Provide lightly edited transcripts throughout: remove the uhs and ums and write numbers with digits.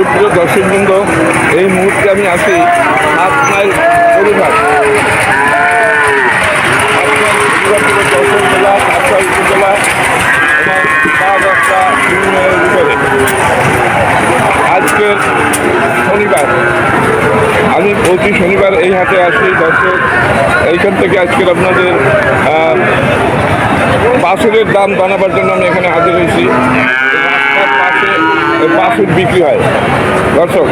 সুপ্রিয় দর্শকবৃন্দ, এই মুহূর্তে আমি আছি 7 মাইল গরুঘাট। যশোর জেলা, কাছাড় উপজেলা এবং পাঁচটা ইউনিয়নের ভিতরে। আজকের শনিবার, আমি প্রতি শনিবার এই হাটে আসি দর্শক। এইখান থেকে আজকের আপনাদের বাছুরের দাম জানাবার জন্য আমি এখানে হাজির হয়েছি। বাছুর বিক্রি হয় দর্শক,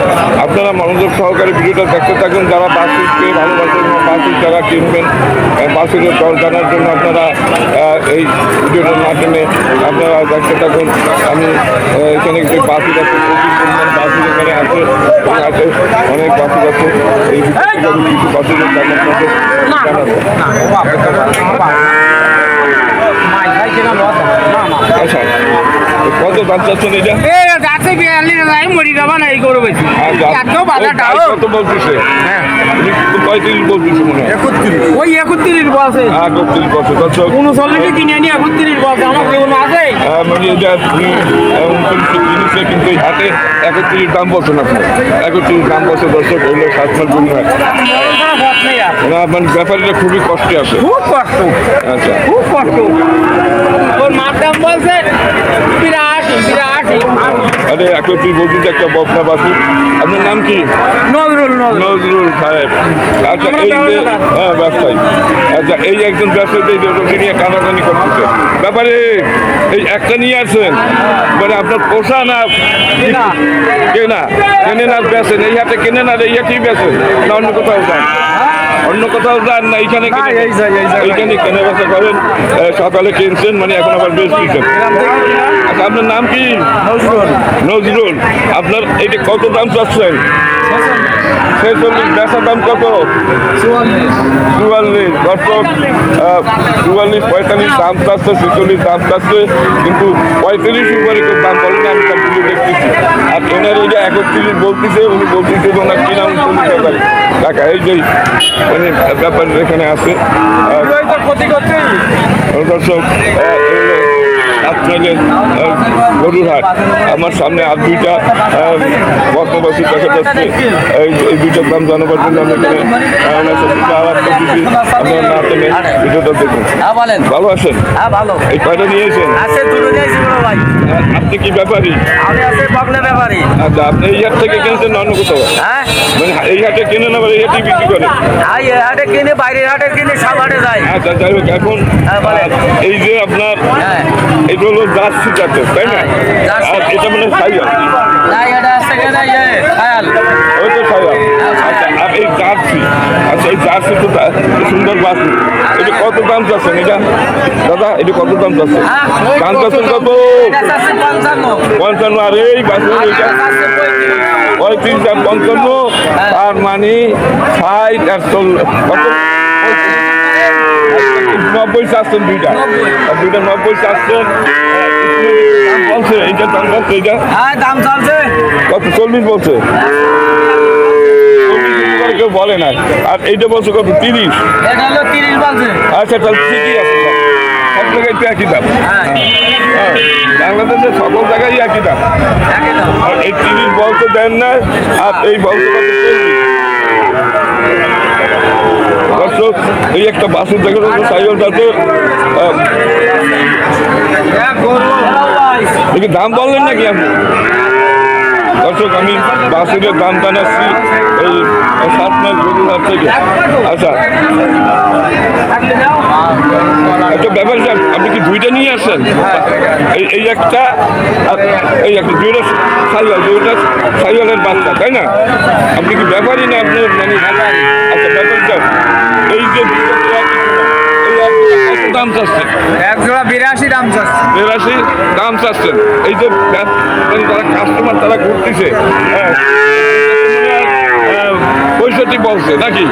আপনারা মনোযোগ সহকারে ভিডিওটা দেখতে থাকুন। যারা বাছুরকে ভালোবাসেন, বাছুর যারা কিনবেন, বাছুরের দর জানার জন্য আপনারা এই ভিডিওটার মাধ্যমে আপনারা দেখতে থাকুন। আমি এখানে যে বাছুর আছে, প্রচুর পরিমাণ বাছুর এখানে আছে, অনেক বাছুর আছে। এই কিছু বাছুরের দাম আপনাদের আচ্ছা, কত দাম চাচ্ছেন এটা? কত বলতেছে? 35 বলতেছে মনে হয়। 31 বলছে। 31 বছর দর্শক, 39 কিনে নিয়ে 31 বলছে। আমার কেমন আছে? মানে এটা 29 কিনেছে, কিন্তু এই হাটে 31 দাম বলছেন আপনি। 31 দাম বলছে দর্শক, হইলো 7 মাস গুণ হয়। মানে ব্যাপারীরা খুবই কষ্টে আছে, খুব কষ্ট। আচ্ছা, খুব কষ্ট। ওর মার দাম বলছে 82। আরে 31 বলছেন একটা বকনা বাছুর। আপনার নাম কি? নজরুল সাহেব। আচ্ছা, এই যে ব্যবসায়ী, আচ্ছা এই একজন ব্যবসায়ী রোগী নিয়ে কানাকানি করতেছে। ব্যাপারে এই একটা নিয়ে আসছেন, মানে আপনার পোষা না কেনা? কেনেন আর বেছেন? এই হাটে কেনেন আর এই হাটেই বেছেন না অন্য কোথাও যান? অন্য কোথাও যান না, এইখানে এইখানে কেনে বেচা করেন। সকালে কিনছেন, মানে এখন আবার বেশ দিচ্ছেন। আচ্ছা, আপনার নাম কি? নজরুল। আপনার এইটা কত দাম চাচ্ছেন? 46। বেচার দাম কত? 44। দর্শক, 44, 45 দাম চাচ্ছে, 46 দাম চাচ্ছে, কিন্তু 35 উপরে কেউ দাম বলেন। আমি তার ভিডিও দেখতেছি। আর এনার এই যে 31 বলতেছে, উনি বলতেছে যে ওনার কি নাম 40,000 টাকা। এই যে মানে ব্যাপার এখানে আছে দর্শক। আপনাদের গরুরহাট, আমার সামনে আর দুইটা বর্তমাসী দেখা যাচ্ছে। এই দুইটার দাম জানাবার জন্য আমি এখানে আপনার না টেনে ভিডিওটা দেখুন। ভালো আছেন? এই কয়টা নিয়েছেন? আপনি কি ব্যাপারী? আচ্ছা, আপনি এই হাট থেকে কিনছেন অন্য কোথাও? মানে এই হাটে কিনেন আবার এই হাটে বিক্রি করেন? বাইরের হাটে কিনে সব হাটে যায়। আচ্ছা, যাই হোক, এখন এই যে আপনার এটা হলো জার্সি জাতের, তাই না? আর এটা মানে সাইয়াল। ওই তো সাইয়াল। আচ্ছা, আর এই জার্সি, আচ্ছা এই জার্সি তো সুন্দর বাছুর। এটা কত দাম চাচ্ছেন এটা দাদা? এটা কত দাম চাচ্ছেন? দাম চাচ্ছেন কত? 55। আর এই বাছুর এটা 35 আর 55, তার মানে 60 আর 90 চাচ্ছেন। দুইটা 90 চাচ্ছেন। বলছে এইটার দাম বলছে, এইটা দাম চলছে কত? 40 বলছে। 40 কেউ বলে না। আর এইটা বলছে কত? 30। বলছে। আচ্ছা, তাহলে ঠিকই আছে, সব জায়গায় তো একই দাম। বাংলাদেশের সকল জায়গায় একই দাম। আর এই 30 বলতে দেন না, আর এই বলতে কত? 40। দর্শক, এই একটা বাছুর দেখে সাইকেল জাতের। দেখি দাম বললেন নাকি আপনি? দর্শক, আমি বাছুরের দাম জানাচ্ছি এই 7 মাইল গরুরহাট থেকে। আচ্ছা, একটা ব্যাপার, আপনি কি দুইটা নিয়ে আসেন? এই একটা আর এই একটা, দুইটা সাইকেল, দুইটা সাইকেলের বাচ্চা, তাই না? আপনি কি ব্যাপারই না? আপনি মানে আচ্ছা, ব্যাপারটা এই যে দাম চাচ্ছেন? এক জোড়া 82 দাম চাচ্ছে। 82 দাম চাচ্ছেন। এই যে যারা কাস্টমার তারা ঘুরতেছে, 65 বলছে নাকি?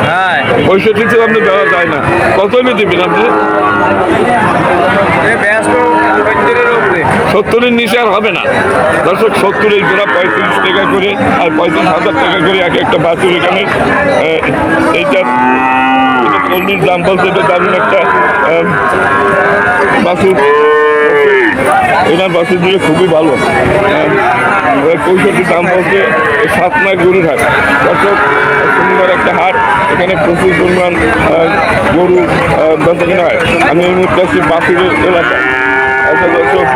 হ্যাঁ, 65 তো আপনি দেওয়া যায় না। কত হলে দেবেন আপনি? 70-এর নিচে আর হবে না দর্শক। 70 এই জোড়া 35 টাকা করে, আর 35,000 টাকা করে এক একটা বাছুর এখানে। এইটা 40 দাম বলছে। এটা দারুণ একটা বাছুর। এনার বাছুর দিয়ে খুবই ভালো। 65 দাম বলছে এই 7 মাইল গরুর হাট। দর্শক সুন্দর একটা হাট, এখানে প্রচুর পরিমাণ গরু বেচা কেনা হয়। আমি এই মুহূর্তে আছি বাসুরের এলাকায়। আচ্ছা দর্শক,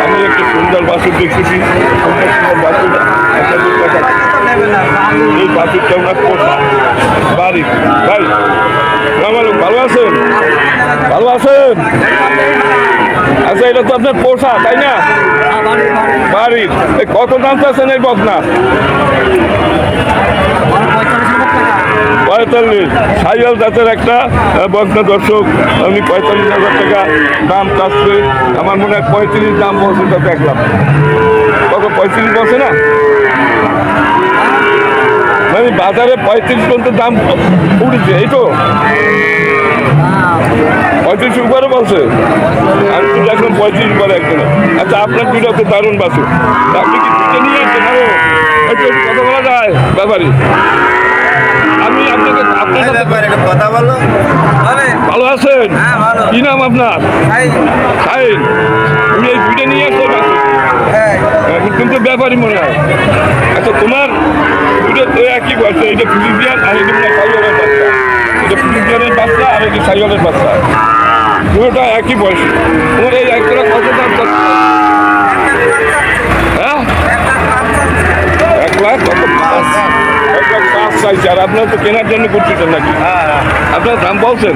আমি একটা সুন্দর বাসুর দেখতেছি, সুন্দর সুন্দর বাসুর। এই বাসুরটা ওনার পোষা বাড়ি। ভাই ভালো আছেন? ভালো আছেন? আচ্ছা, এটা তো আপনার পোষা তাই না? বাড়ির কত দাম চাচ্ছেন এই বকনা? 45 সাইয়াল জাতের একটা বকনা। দর্শক আমি 45,000 টাকা দাম চাচ্ছে। আমার মনে হয় 35 দাম বলছে, তো দেখলাম কত 35 বলছে না, মানে বাজারে 35 পর্যন্ত দাম উঠেছে। এই তো 35 উপরে বলছে, আমি তো দেখলাম 35 পরে একজনে। আচ্ছা, আপনার দুইটা তো দারুণ বাসু, আপনি কি দুটো নিয়ে আসছেন? আরো একটু কথা বলা যায় ব্যাপারই। আমি আপনাকে আপনার সাথে কথা বলো। ভালো আছেন? হ্যাঁ, ভালো। কি নাম আপনার? সাইন। তুমি এই দুইটা নিয়ে আসছো বাসু? হ্যাঁ। কিন্তু ব্যাপারই মনে হয়। আচ্ছা, তোমার দুটো তো একই বয়সে, এটা ফিলিপিয়ান আর এটা মনে হয় সাইওয়ালের বাচ্চা। এটা ফিলিপিয়ানের বাচ্চা আর এটা সাইওয়ালের বাচ্চা, দুটোটা একই বয়স। তোমার এই একটা কত দাম চাচ্ছে? হ্যাঁ, 1,00,000 কত? 1,05,000 চাইছে। আর আপনার তো কেনার জন্য করতেছেন নাকি? আপনার দাম বলছেন?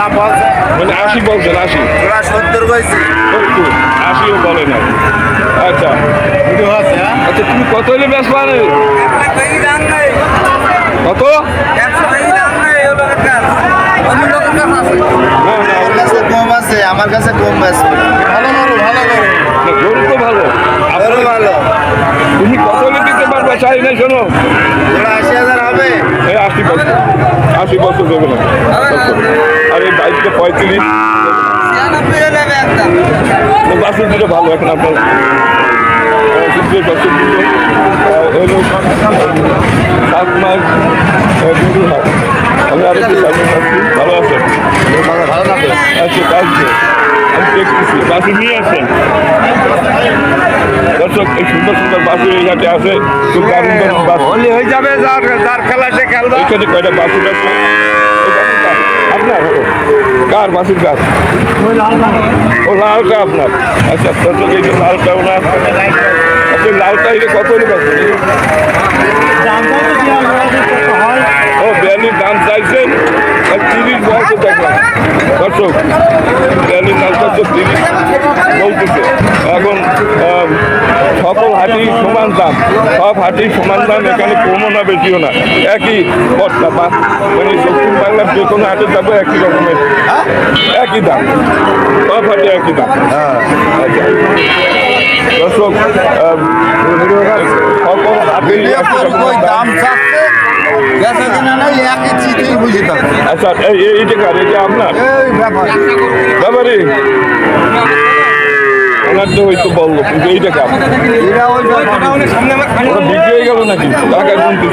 দাম বলছে মানে 80 বলছেন? 80 ওরা 70 কইছি। 70 80ও বলে না। আচ্ছা আচ্ছা, তুমি কত হলে ব্যাস পারে? কত? না না, আমার কাছে কম আছে, আমার কাছে কম আছে। ভালো করো, ভালো করো। গরু তো ভালো। আরো ভালো। তুমি কত হলে দিতে পারবে? চাই না, শোনো, ওরা 80,000 হবে। এই 80 বছর দেবে না। আর এই বাইকটা 35। বাসুর দুটো ভালো এখন আপনার বছর দুটো হলো 7 মাস গরুর হাট। আমি আরো একটু সামনে থাকছি। ভালো আছেন? ভালো থাকে। আচ্ছা, কাজকে আমি দেখতেছি বাসুর নিয়ে আসছেন। দর্শক, এই সুন্দর সুন্দর বাসুর এই হাটে আছে। খুব দারুণ দারুণ বাসুর হয়ে যাবে, যার খেলা সে খেলবে। এখানে কয়টা বাসুর আছে? এই বাসুর কার? আপনার? কার বাসুর কার? ও লালটা আপনার। আচ্ছা দর্শক, এই যে লালটা ওনার। আচ্ছা, লালটা এটা কত হলে বাসুর? ও 42 দাম চাইছেন, আর 30 বলতে দেখলাম। দর্শক, 42 দাম চাইছে, 30 বলতেছে। এখন সকল হাটি সমান দাম, সব হাটি সমান দাম, এখানে কমও না বেশিও না, একই বস্তা বা মানে দক্ষিণ বাংলার যে কোনো হাটে যাবে একই রকমের একই দাম, সব হাটে একই দাম। আচ্ছা দর্শক, সকল হাটে একই রকমের দাম। চাচ্ছে গেছে কিনা নাই একই চিঠি বুঝি থাকে। আচ্ছা, এইটা কার? এটা আপনার? এই ব্যাপার ব্যাপারে ওনার তো হয়তো বললো, কিন্তু এইটা কার? এরা ওই ব্যাপার ওটা বিক্রি হয়ে গেল নাকি? টাকা গুনতে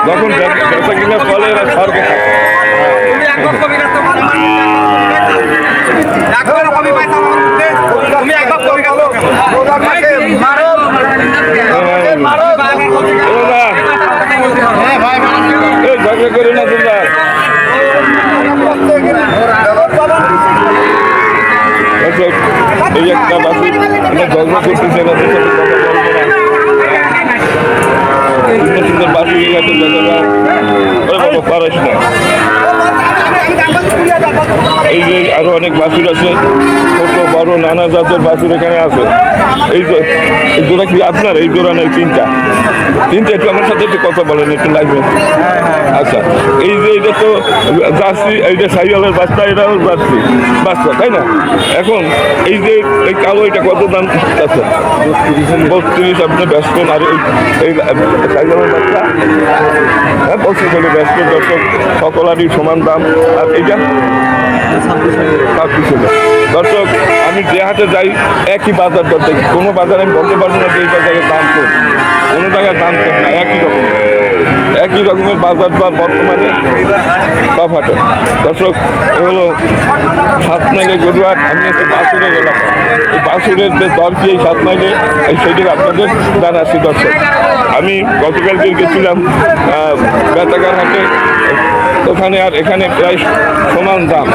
যখন বেচা কিনা চলে এরা সরকার ঝগড়া করে না তোমরা। এই একটা বাসি ঝগড়া করতেছে না, সুন্দর সুন্দর বাসি আছে পারিস না। এই যে আরো অনেক বাছুর আছে, ছোট বড় নানা জাতের বাছুর এখানে আছে। এই যে এই জোড়া কি আপনার? এই জোড়া নয়, তিনটা একটু আমার সাথে একটু কথা বলেন, একটু লাগবে। আচ্ছা, এই যে এটা তো জার্সি, এইটা সাইকেলের বাচ্চা, এটাও জার্সি বাচ্চা, তাই না? এখন এই যে এই কালো, এটা কত দাম আছে? 32 আপনি ব্যস্ত। আর এই সাইকেলের বাচ্চা হ্যাঁ 25 হলে ব্যস্ত। দর্শক, সকলেরই সমান দাম। আর এইটা 26 হলে। দর্শক, আমি যে হাটে যাই একই বাজার দর দেখি, কোনো বাজারে আমি বলতে পারবো না যে এই বাজারের দাম কম, কোনো জায়গায় দাম কম না, একই রকম। একই রকমের বাজার দর বর্তমানে তফাতে। দর্শক এ হলো 7 মাইলের গরুহাট। আমি একটু বাসুরে গেলাম, এই বাসুরের যে দর কি এই 7 মাইলে এই সেটি আপনাদের জানাচ্ছি। দর্শক আমি গতকালকে গেছিলাম বেতাগার হাটে, ওখানে আর এখানে প্রায় সমান দাম,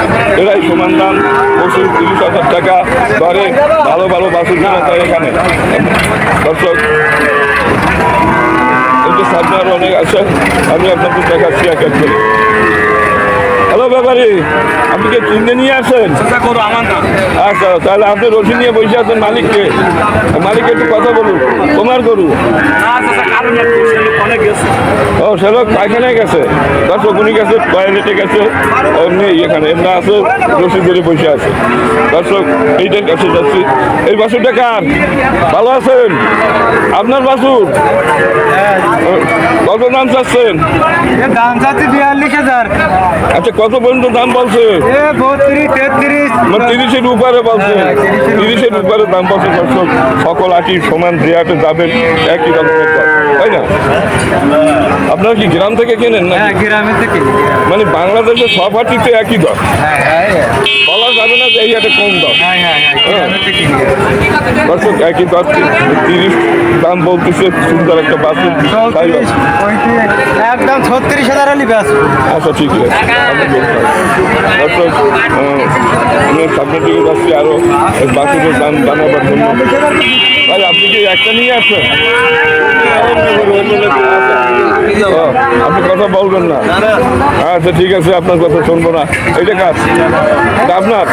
এরাই সমান দাম। 25-30 হাজার টাকা দরে ভালো ভালো বাসুর কেনা যায় এখানে। দর্শক কিন্তু সামনে আরও অনেক আছে, আমি আপনাদের দেখাচ্ছি এক এক করে। হ্যালো ব্যাপারী, আপনি কি কিনে নিয়ে আসেন? আচ্ছা, তাহলে আপনি রশি নিয়ে বসে আছেন। মালিককে একটু কথা বলুন। তোমার গরু? ও সে লোক পায়খানায় গেছে, দর্শক উনি গেছে টয়লেটে গেছে, এমনি এখানে এমনি আছে, রশি ধরে বসে আছে। দর্শক এইটার কাছে যাচ্ছি। এই বাছুরটা কার? ভালো আছেন? আপনার বাছুর? কত দাম চাচ্ছেন? দাম চাচ্ছি 42,000। আচ্ছা, কত পর্যন্ত দাম বলছে? 32-33। মানে 30-এর উপরে বলছে, 30-এর উপরে দাম বলছে। দর্শক সকল আটি সমান যে হাটে যাবেন একই রকমের দাম, তাই না? আপনারা কি গ্রাম থেকে কেনেন না? গ্রামের থেকে। মানে বাংলাদেশের সব হাটিতে একই দর, বলা যাবে না যে এই হাটে কম দর। দর্শক একই দর, 30 দাম বলতেছে। সুন্দর একটা বাছুর, তাই না? একদম 36,000 হলে ব্যাস। আচ্ছা ঠিক আছে। দর্শক আমি সামনের দিকে যাচ্ছি আরও বাছুরের দাম জানাবার জন্য। ভাই আপনি কি একটা নিয়ে আসছেন? আপনি কথা বলবেন না? আচ্ছা ঠিক আছে, আপনার কথা শুনবো না। এইটা কার? এটা আপনার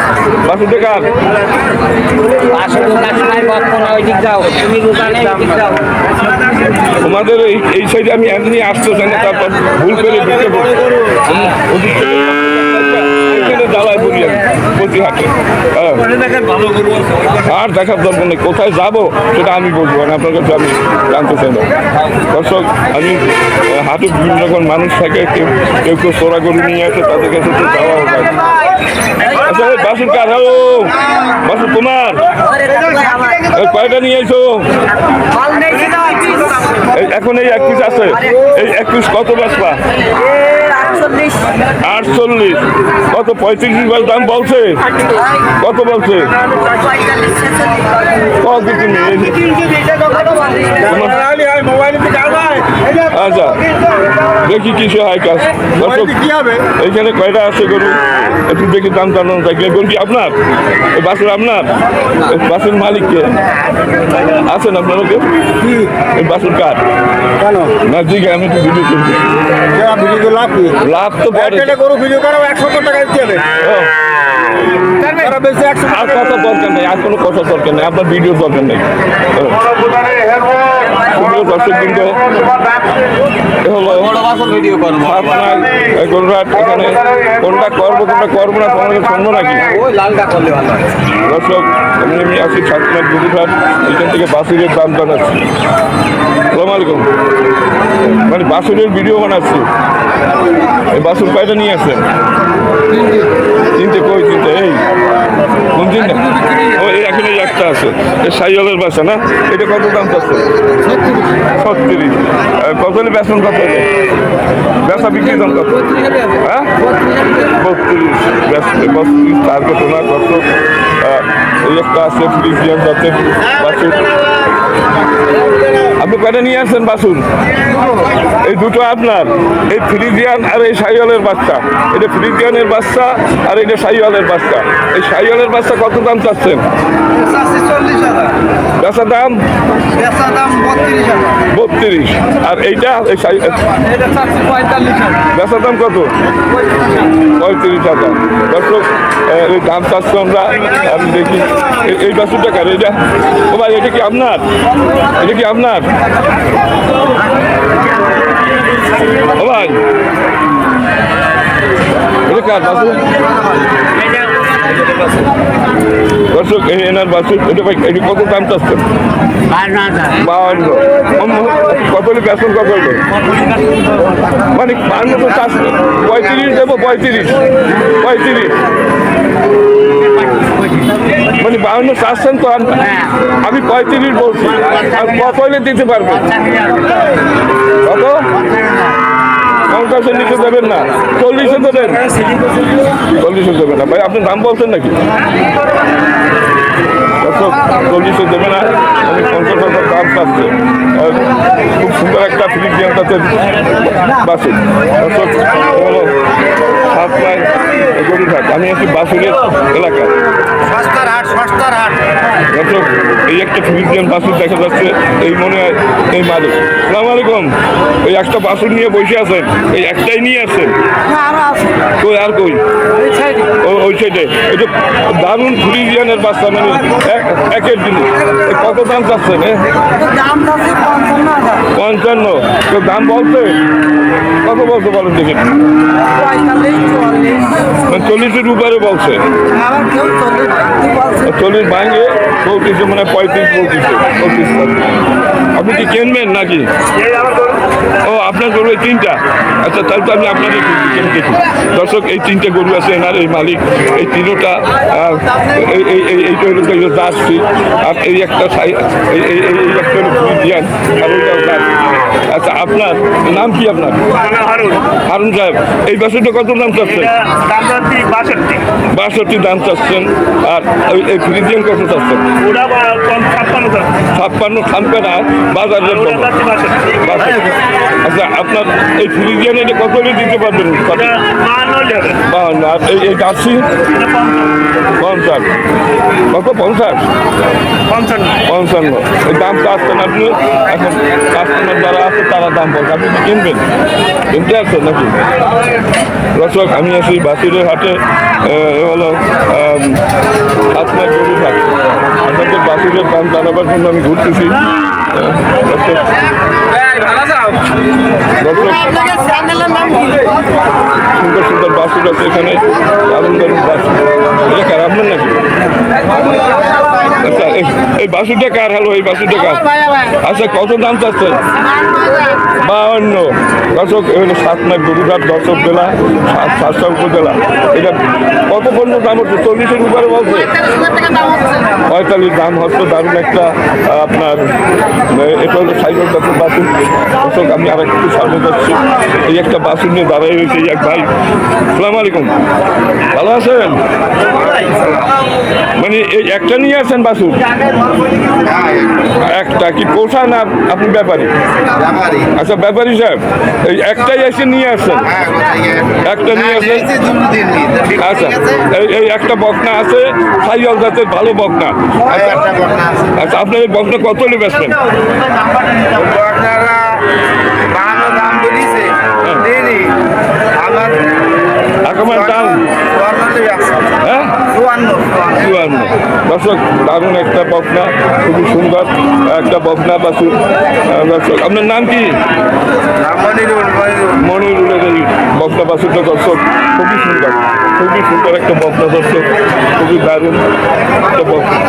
বাছুরটা কার? তোমাদের এই সাইডে আমি এমনি আসতে চাই না, তারপর ভুল করে ঢুকে পড়ছি। জ্বালায় পড়ি আমি প্রতি হাটে। আর দেখার দরকার নেই, কোথায় যাবো সেটা আমি বলবো না, আপনার কাছে আমি জানতে চাই না। দর্শক আমি হাটে বিভিন্ন রকম মানুষ থাকে, কেউ কেউ চোরা গরু নিয়ে আসে, তাদের কাছে তো যাওয়া হয়। আচ্ছা এই বাসুর কার? হ্যালো বাসুর তোমার? কয়টা নিয়ে এসো? এখন এই 1 পিস আছে, এই 1 পিস কত বেচবা? 48। কত? 35 দাম বলছে? কত বলছে? আচ্ছা দেখি কিছু হয় কাজ। এইখানে কয়টা আছে গরু একটু দেখি, দাম জানানো থাকলে। গরু কি আপনার? এই বাসুর আপনার? বাসুর মালিককে আছেন আপনারা কেউ? এই বাসুর কার? না জিজ্ঞাসা, আমি একটু ভিডিও করছি। লাভ তো গরু ভিডিও করো 170 টাকা দিতে হবে। আর কথা দরকার নেই, আর কোনো কথা দরকার নেই, আপনার ভিডিও দরকার নেই। দর্শক কিন্তু হলো গরুরাট। এখানে কোনটা করবো না তোমাকে শুনবো নাকি? দর্শক আমি আছি 7 মাইল গরুরাট, এখান থেকে বাছুরের দাম জানাচ্ছি। আসসালামু আলাইকুম। মানে বাছুরের ভিডিও বানাচ্ছি। এই বাছুর কয়টা নিয়ে আসছেন? 3টে। কই 3টে? এই কোন 3টা? ও এই এখন এই একটা আছে, এই সাইওয়ালের বাচ্চা না? এটা কত দাম চাচ্ছে? 36। কত হলে বেতন কত হবে? বেচা বিক্রি দাম কত? হ্যাঁ 32। 32 তার কত না কত? এই একটা আছে ফ্রিজিয়ান জাতের বাছুর। আপনি কয়টা নিয়ে আসছেন বাছুর? এই দুটো আপনার? এই ফ্রিজিয়ান আর এই সাইওয়ালের বাচ্চা? এটা ফ্রিজিয়ানের বাচ্চা আর এটা সাইওয়ালের বাচ্চা। এই সাইওয়ালের বাচ্চা কত দাম চাচ্ছেন? বেচা দাম 32। আর এইটা বেচা দাম কত? 35,000। দর্শক এই দাম চাচ্ছি আমরা। আমি দেখি এই বাছুরটা কার? এটা ও ভাই, এটা কি আপনার? এটা কি আপনার? ও ভাই এটা কার বাছুর? দর্শক এই এনার বাছুর। এটা ভাই এটা কত দাম চাচ্ছেন? 52। কত হলে বেতন কত হলো? মানে 52 তো চাচ্ছেন। 35 দেবো। 35। মানে 52 চাচ্ছেন তো, আমি 35 বলছি। আর কত হলে দিতে পারবেন? কত? 50-এর নিচে দেবেন না, 40-এ দেবেন, 40-এ দেবেন না ভাই, আপনি দাম বলছেন নাকি? 40-এ দেবে না, আমি 50,000 দাম পাচ্ছে। খুব সুন্দর একটা ফ্রিজিয়ান জাতের বাছুর। দর্শক হলো 7 লাইন গরুঘাট। আমি আছি বাছুরের এলাকায়। সস্তার হাট সস্তার হাট। দর্শক এই একটা ফ্রিজিয়ান বাছুর দেখা যাচ্ছে, এই মনে হয় এই মালিক। সালাম আলাইকুম। এই একটা বাছুর নিয়ে বসে আছেন, এই একটাই নিয়ে আসছেন? কই আর কই? ওই সাইডে। এটা দারুণ ফ্রিজিয়ানের বাচ্চা, মানে একের জিনিস। কত দাম চাচ্ছেন? 55। তো দাম বলছে কত বলছে বলেন দেখি? 40-এর উপরে বলছে। 40 ভাঙে বলতেছে, মানে 35 বলতেছে। আপনি কি কিনবেন নাকি? ও আপনার গরু এই 3টা? আচ্ছা, তাহলে তো আমি আপনাদের দেখি। দর্শক এই 3টে গরু আছে এনার এই মালিক, এই 3টা এইটা হলো জার্সি, আর এই একটা এই একটা হলো ফ্রিজিয়ান, আর ওইটা জার্সি। আচ্ছা, আপনার নাম কি? আপনার হারুন সাহেব। এই বাছুরটা কত দাম চাচ্ছেন? 62 দাম চাচ্ছেন। আর এই ফ্রিজিয়ান কত চাচ্ছেন? 56 থামবে না বাজারের। আচ্ছা, আপনার এই ফ্রিজিয়ান এটা কত হলে দিতে পারবেন? 52। আর এই জার্সি 50। কত? 50? 55। এই দাম চাচ্ছেন আপনি। এখন কাস্টমার যারা আছে তারা দাম বলছে, আপনি কি কিনবেন? কিনতে আসছেন নাকি? দর্শক আমি আছি বাছুরের হাটে। হলো 7 লাখ গরু হাট। আপনাদের বাছুরের দাম জানাবার জন্য আমি ঘুরতেছি। দর্শক সুন্দর সুন্দর বাছুর আছে এখানে, দারুণ দারুণ বাছুর। এটা কার? আপনার নাকি? আচ্ছা, এই বাছুরটা কার? হলো এই বাছুরটা কার? আচ্ছা, কত দাম চাচ্ছেন? 52। দর্শক এগুলো 7 লাখ গরুঘাট, দর্শক জেলা, 7 উপজেলা। এটা কত পর্যন্ত দাম হচ্ছে? 40-এর উপরে বলছে। 45 দাম হচ্ছে। দারুণ একটা আপনার এটা হলো সাইকেল জাতের বাছুর। দর্শক আমি আর একটু সামনে যাচ্ছি। এই একটা বাছুর নিয়ে দাঁড়াই রয়েছে এক ভাই। সালাম আলাইকুম, ভালো আছেন? মানে এই একটা নিয়ে আসেন বাছুর? একটা কি পোষা না আপনি ব্যাপারী? আচ্ছা, ব্যাপারী সাহেব, এই একটাই এসে নিয়ে আসেন? একটা নিয়ে আসেন। আচ্ছা, এই একটা বকনা আছে, সাইকেল জাতের ভালো বকনা। আচ্ছা, আপনার এই বকনা কত হলে বেচবেন? এখন দাম হ্যাঁ 54। দর্শক দারুণ একটা বকনা, খুবই সুন্দর একটা বকনা বাছুর। দর্শক আপনার নাম কি? মনিরুলের এই বকনা বাছুরটা দর্শক খুবই সুন্দর, খুবই সুন্দর একটা বকনা। দর্শক খুবই দারুণ একটা বকনা।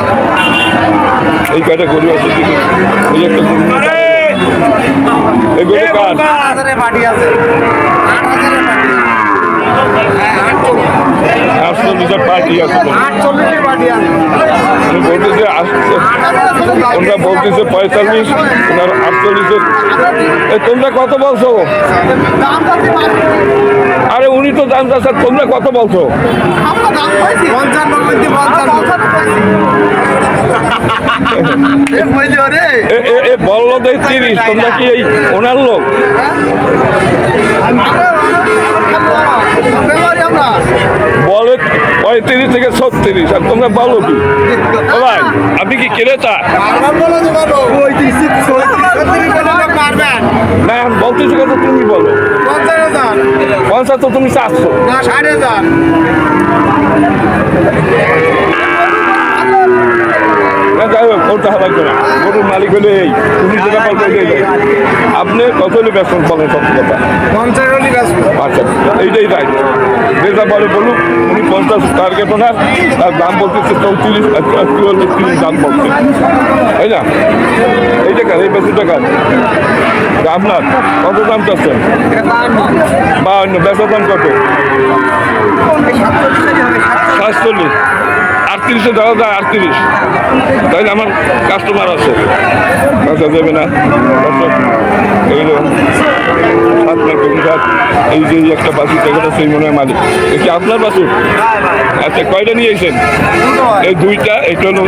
এই কয়টা গরু আছে, এই একটা গরু, এই গরু কার? 48,000 পার্টি আছে। বলতেছে আসছে, ওনারা বলতেছে 45, ওনার 48। তোমরা কত বলছো? আরে উনি তো দাম চাচ্ছেন, তোমরা কত বলছো? বললো 30, তোমরা কি এই ওনার লোক? বলে 35 থেকে 36, আর তোমরা বলো কি? ভাই আপনি কি ক্রেতা? না বলতেছি কত, তুমি বলো। 50 তো তুমি চাচ্ছো। যাই হোক, করতে হবে না। গরুর মালিক হলে এই তুমি যেটা বলতে, আপনি কত হলে ব্যস্ত বলেন? সব কথা 50 হলে ব্যস্ত। আচ্ছা, এইটাই তাই, যেটা বলে বলুক। উনি 50 টার্গেট ওনার, তার দাম বলতেছে 34 দাম বলছে, তাই না? এই টাকার, এই 50 টাকার আপনার কত দাম চাচ্ছেন? 52। বেচার দাম কত? 47। আর 36-এ দেওয়া যায় 38, তাইলে আমার কাস্টমার আছে। আচ্ছা দেবে না দর্শক, এইগুলো আপনার কবিরাট এই যে একটা বাসুর জায়গাটা সেই মনে হয় মালিক, এ কি আপনার বাসুর? আচ্ছা কয়টা নিয়েছেন? এই দুইটা, এটা হলো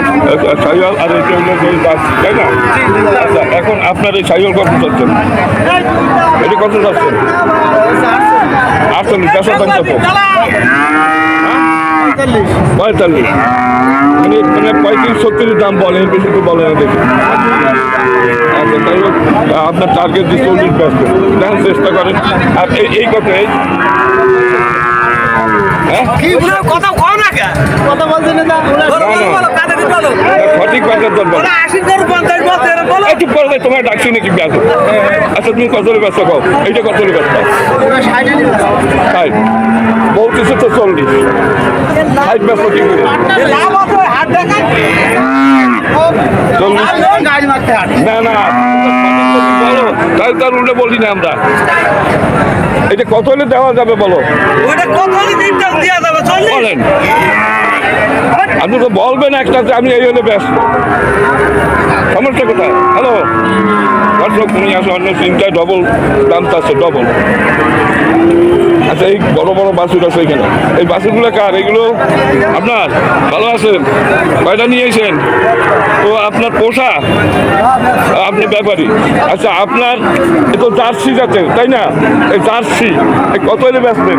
সাইওয়াল আর এটা হলো যে বাস, তাই না? আচ্ছা এখন আপনার এই সাইওয়াল কত চাচ্ছেন? এটা কত চাচ্ছেন? 48, বেচার দাম কত? 45, মানে 35-36 দাম বলে, বেশি তো বলে না দেখি। আচ্ছা তাই হোক, আপনার টার্গেট দিয়ে 40 ব্যস্ত দেখার চেষ্টা করেন। আর এই কথাই হ্যাঁ কথা কও না কে? কথা বলছেন না? সঠিক কথা বলবো। চুপ করে দেয়, তোমার ডাকছি নাকি ব্যাস? আচ্ছা তুমি কত ব্যস্ত কও, এইটা কত ব্যস্ত? 60 বলতেছে তো 40, 60 ব্যস্ত কি করে? 40 না না বলো, তাই তার উল্টে বলি না আমরা। এটা কত হলে দেওয়া যাবে বলো? বলেন, আপনি তো বলবেন একটাতে, আমি এই হলে ব্যস্ত, সমস্যা কোথায়? হ্যালো দর্শক, তুমি আসো, অন্য চিন্তায় ডবল দাম চাচ্ছে, ডবল। আচ্ছা এই বড় বড় বাসুর আছে এখানে, এই বাসুরগুলো কার? এগুলো আপনার? ভালো আছেন? কয়টা নিয়েছেন? তো আপনার পোষা? আপনি ব্যাপারী? আচ্ছা আপনার এ তো জার্সি জাতের, তাই না? এই জার্সি কত হলে বেচবেন?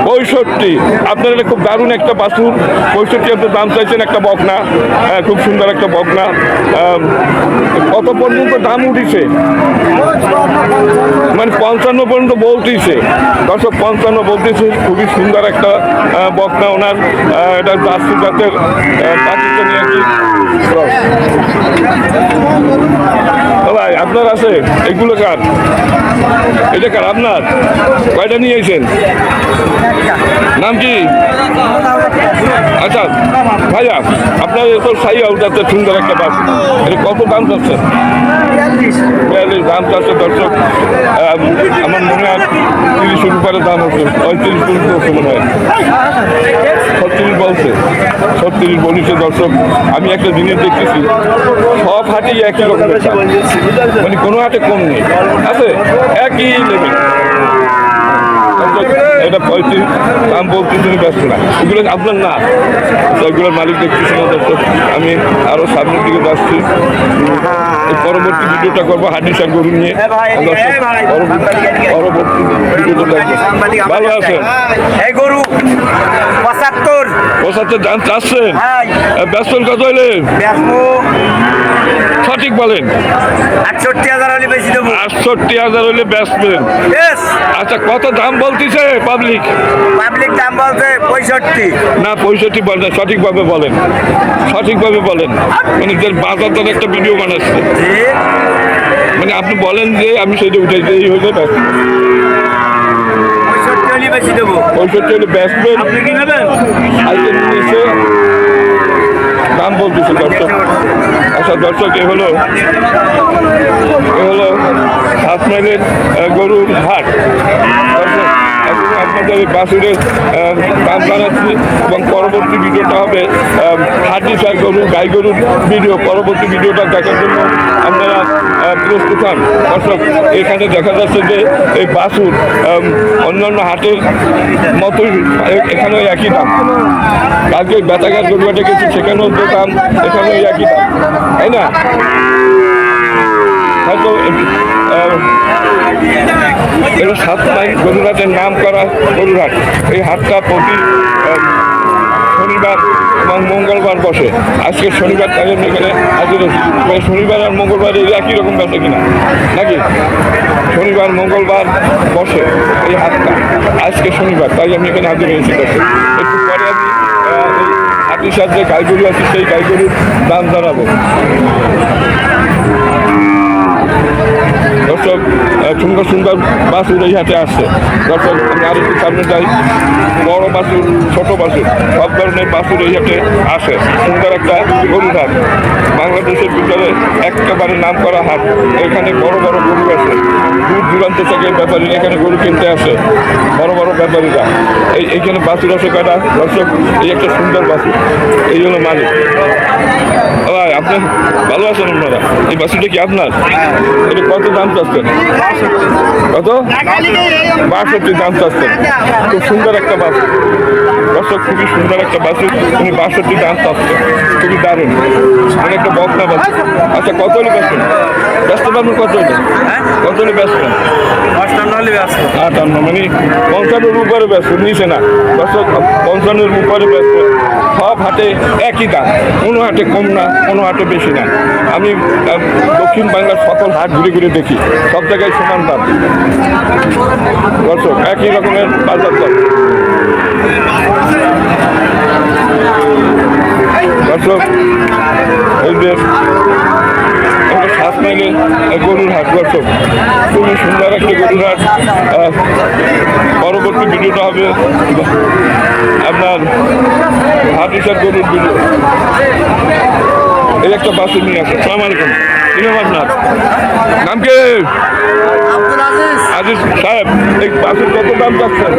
65। আপনার এটা খুব দারুণ একটা বাছুর, 65 আপনার দাম চাইছেন, একটা বকনা, খুব সুন্দর একটা বকনা। কত পর্যন্ত দাম উঠেছে? মানে 55 পর্যন্ত বলতেছে দর্শক, 55 বলতেছে। খুবই সুন্দর একটা বকনা ওনার, এটা জার্সি জাতের পাকিস্তানি আর কি। ভাই আপনার আছে? এগুলো কার? এটা কার আপনার? কয়টা নিয়েছেন? নাম কি? আচ্ছা ভাইয়া, আপনার তো সাইয়াল জাতের সুন্দর একটা বাস, এটা কত দাম চাচ্ছে? 42 দাম চাচ্ছে দর্শক। আমার মনে হয় 30 উপরে দাম হচ্ছে, 35 পর্যন্ত হচ্ছে মনে হয়। 36 বলছে, 36 বলিছে দর্শক। আমি একটা জিনিস দেখতেছি, সব হাটেই একই রকমের দাম, মানে কোনো হাটে কম নেই, আছে একই লেভেল। এটা 35 দাম বলতেছি, ব্যস্ত না, এগুলো আপনার না, এগুলোর মালিক দেখতেছি না দর্শক। আমি আরো সামনের দিকে যাচ্ছি, পরবর্তী ভিডিওটা করবো হাডিসার গরু নিয়ে। পরবর্তী ভিডিওটা ভালো আছেন? এই গরু 75 দাম চাচ্ছেন? ব্যস্ত কত হইলে সঠিক বলেন? 68,000 হলে বেশি দেবো। 68,000 হলে বেচবেন? আচ্ছা কত দাম বলতেছে পাবলিক? দাম বলছে 65। না 65 বলেন, সঠিকভাবে বলেন, সঠিকভাবে বলেন। মানে যে বাজার দর একটা ভিডিও বানাচ্ছে, মানে আপনি বলেন যে আমি সেটা উঠাইতে এই হইলে ব্যস্ত। 65 হলে বেশি দেবো। 65 হলে বেচবেন? আপনি কি নেবেন? আজকে নিচে দাম বলতেছে দর্শক। আচ্ছা দর্শক, এ হলো 7 মাইলের গরুর হাট। দর্শক এখন আপনাদের এই বাছুরের দাম জানাচ্ছি, এবং পরবর্তী ভিডিওটা হবে হাডিসার গরু, গাই গরুর ভিডিও। পরবর্তী ভিডিওটা দেখার জন্য আপনারা প্রস্তুত হন। দর্শক এখানে দেখা যাচ্ছে যে এই বাছুর অন্যান্য হাটের মতোই এখানেও একই দাম। কালকে বেতাঘাট গরুহাটে গেছি, সেখানেও যে দাম, এখানেও একই দাম, তাই না? হয়তো এটা 7 মাইল গরুরহাটের নাম করা গরুরহাট। এই হাটটা প্রতি শনিবার এবং মঙ্গলবার বসে। আজকে শনিবার, তাই আমি এখানে হাজির হয়েছি। শনিবার আর মঙ্গলবার এই একই রকম বেচে কিনা নাকি? শনিবার মঙ্গলবার বসে এই হাটটা, আজকে শনিবার, তাই আমি এখানে হাজির হয়েছি। একটু পরে আমি এই হাতির সাথে গাই গরু আছে, সেই গাই গরুর দাম জানাবো। দর্শক সুন্দর সুন্দর বাছুর এই হাটে আসছে। দর্শক আমি আরেকটু সামনে যাই, বড় বাছুর ছোট বাছুর সব ধরনের বাছুর এই হাটে আসে। সুন্দর একটা গরুর হাট, বাংলাদেশের ভিতরে একেবারে নাম করা হাট। এখানে বড় বড় গরু আছে, দূর দূরান্ত থেকে ব্যাপারীরা এখানে গরু কিনতে আসে, বড় বড় ব্যাপারীরা। এইখানে বাছুর আছে কয়টা? দর্শক এই একটা সুন্দর বাছুর, এই হলো মালিক। ভাই আপনি ভালো আছেন? আপনারা এই বাছুরটা কি আপনার? এটা কত দাম চাচ্ছেন? কত? 62 দাম চাচ্ছেন। খুব সুন্দর একটা বাছুর দর্শক, খুবই সুন্দর একটা বাছুর, উনি 62 দাম চাচ্ছেন, খুবই দারুণ। মানে একটা বকনা বাছুর। আচ্ছা কত হলে বেচবেন? ব্যস্ত পাবেন কত হলে? কত হলে বেচবেন? 58 মানে 55-এর উপরে ব্যস্ত, নিচে না দর্শক, 55-এর উপরে ব্যস্ত। সব হাটে একই দাম, কোনো হাটে কম না, কোনো হাটে বেশি না। আমি দক্ষিণ বাংলার সকল হাট ঘুরে ঘুরে দেখি, সব জায়গায় সমান দাম দর্শক, একই রকমের বাজার দাম। দর্শক এই যে একটা 7 মাইলের গরুর হাট দর্শক, খুবই সুন্দর একটা গরুর হাট। পরবর্তী ভিডিওটা হবে আপনার হাট হিসাব গরুর ভিডিও। এই একটা বাসে নিয়ে আসে। সালাম আলাইকুম, কি নাম আপনার? নাম কি? আজিজ সাহেব, এই বাসের কত দাম চাচ্ছেন?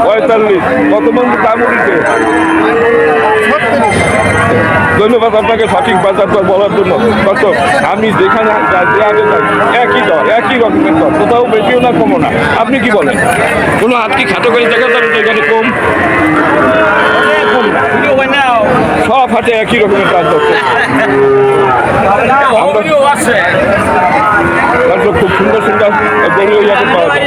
45। কত মন্দির দাম উঠেছে? ধন্যবাদ আপনাকে সঠিক বাজার দর বলার জন্য। কত আমি যেখানে আগে যাই একই দর, একই রকমের দর, কোথাও বেশিও না কমও না। আপনি কি বলেন? কোনো হাত কি খাটো করে দেখা যাবে এখানে কম? সব হাটে একই রকমের কাজ হচ্ছে। খুব সুন্দর সুন্দর গরু এই হাটে পাওয়া যায়।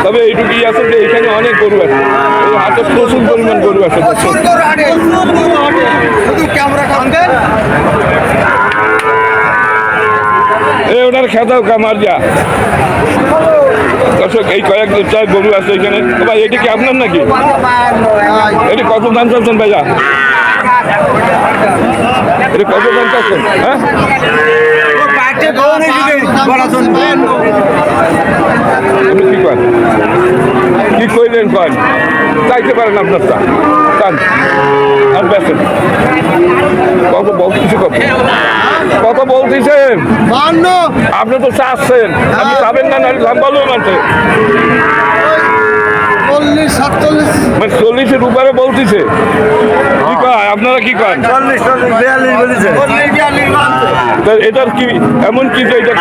তবে এইটুকুই আছে যে এখানে অনেক গরু আছে, এই হাটে প্রচুর পরিমাণ গরু আছে। ওনার খেদাও কামার যা দর্শক, এই কয়েকটা গরু আছে এখানে। ভাই এটা কি আপনার নাকি? এটা কত দাম চাচ্ছেন ভাইয়া? এটা কত দাম চাচ্ছেন? হ্যাঁ আপনি কি করেন? কি কইলেন কন? চাইতে পারেন আপনারটা চান আর বেছেন। কত বলতেছে? কত বলতেছেন? আপনি তো চাচ্ছেন, আপনি চাবেন না, না দাম বলবেন মানছে 40-47 উপরে বলতেছে। কি কয় আপনারা? কি কয়? 40-42 বলেছে। এটার কি এমন কি যে এটা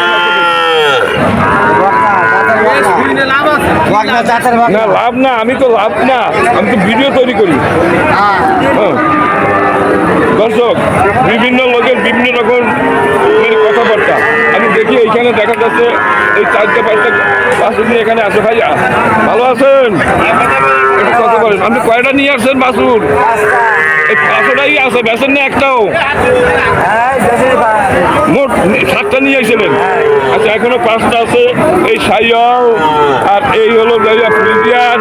না লাভ না? আমি তো লাভ না, আমি তো ভিডিও তৈরি করি। দর্শক বিভিন্ন লোকের বিভিন্ন রকম কথাবার্তা আমি দেখি। এইখানে দেখা যাচ্ছে এই 4-5টা বাছুর নিয়ে এখানে আছে। ভাইয়া ভালো আছেন? এটা কত করেন? আপনি কয়টা নিয়ে আসছেন বাছুর? এই 5টাই আছে, বেছেন না একটাও? মোট 7টা নিয়ে আসছিলেন। আচ্ছা এখনো 5টা আছে। এই সাইয়াল, আর এই হলো ফ্রিজিয়ান,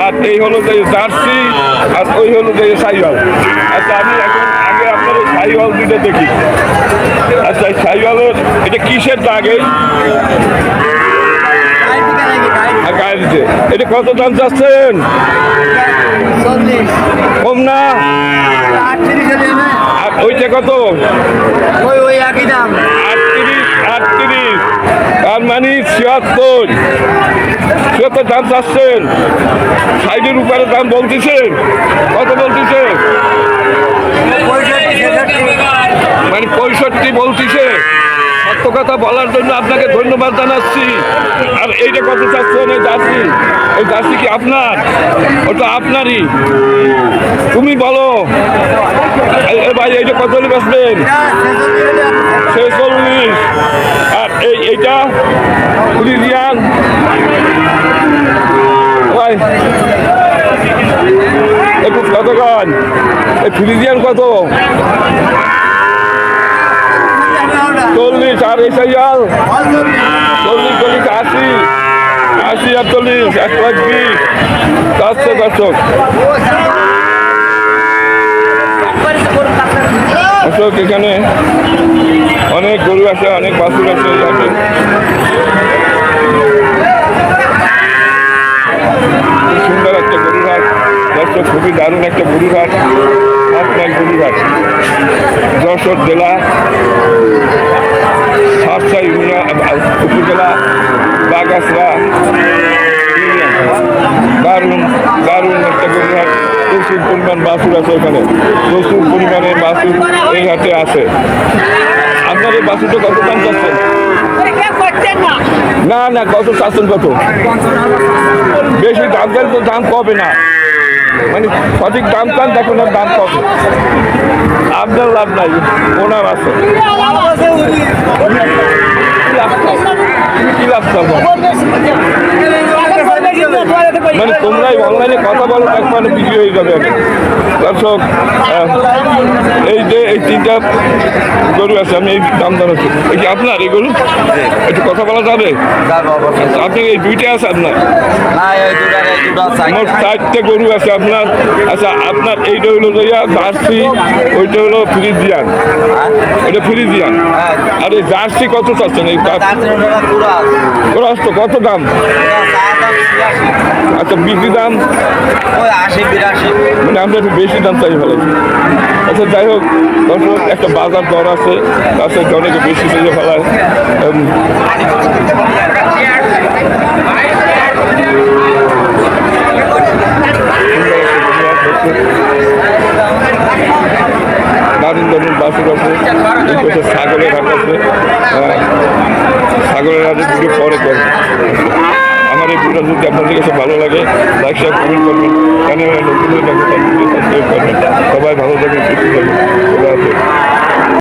আর এই হলো জার্সি, আর ওই হলো সাইয়াল। আচ্ছা আমি এখন আগে আপনার সাইওয়াল দুটো দেখি। আচ্ছা সাইওয়ালের এটা কিসের দাগে? গায়ে দিচ্ছে। এটা কত দাম চাচ্ছেন? কম না? আর ওইটা কত? ওই একই দাম 38। তার মানে 76 দাম চাচ্ছেন। সাইডের উপরে দাম বলতেছেন কত? বলতেছে মানে 65 বলতেছে। সত্য কথা বলার জন্য আপনাকে ধন্যবাদ জানাচ্ছি। আর এইটা কত চাচ্ছেন? এই জার্সি, এই জার্সি কি আপনার? ওটা আপনারই, তুমি বলো। ভাই এইটা কত হলে বেচবেন? 46। আর এইটা ফ্রিজিয়ান ভাই একটু কত কন? এই ফ্রিজিয়ান কত? 40। আর এই সাইয়াল 40 80 আর 40 120 চাচ্ছে দর্শক। দর্শক এখানে অনেক গরু আছে, অনেক বাছুর আছে এই হাটে। খুব সুন্দর একটা গরুর হাট দর্শক, খুবই দারুণ একটা গরুর হাট, আপনার গরুর হাট যশোর জেলা সাতসাই উপজেলা বাগাসরা ইউনিয়ন। দারুণ দারুণ একটা গরুর হাট, প্রচুর পরিমাণ বাছুর আছে এখানে, প্রচুর পরিমাণে বাছুর এই হাটে আছে। আপনার এই বাছুরটা কত দাম চাচ্ছেন? না না, কত চাচ্ছেন? কত বেশি দাম চান তো দাম কবে না, মানে সঠিক দাম চান দেখুন আর দাম কবে, আপনার লাভ নাই, ওনার আছে। কি লাভ চাবো? মানে তোমরাই অনলাইনে কথা বলো, একবারে বিক্রি হয়ে যাবে। দর্শক এই যে এই তিনটা গরু আছে, আমি এই দাম জানাচ্ছি, এই কি আপনার এই গরু একটু কথা বলা যাবে? আপনি এই দুইটা আছে আপনার? মোট 4টে গরু আছে আপনার। আচ্ছা, আপনার এইটা হলো জার্সি, ওইটা হলো ফ্রিজিয়ান, এটা ফ্রিজিয়ান। আর এই জার্সি কত চাচ্ছেন? এই ক্রস তো কত দাম? আচ্ছা, বিক্রি দাম ওই 80-82। মানে আমরা একটু বেশি দাম চাই ভালো। আচ্ছা, যাই হোক দর্শক, একটা বাজার দর আছে, তার সাথে অনেকে বেশি চাইলে ফেলায়। দারুণ দারুণ বাছুর আছে, ছাগলের হাট আছে। ছাগলের হাটে দুটো পরে করবে। আমার এই ভিডিও যদি আপনাদের কাছে ভালো লাগে, লাইক শেয়ার কমেন্ট করবেন, চ্যানেলে নতুন হয়ে থাকবে সাবস্ক্রাইব করবেন। সবাই ভালো থাকবেন, সুস্থ থাকবেন।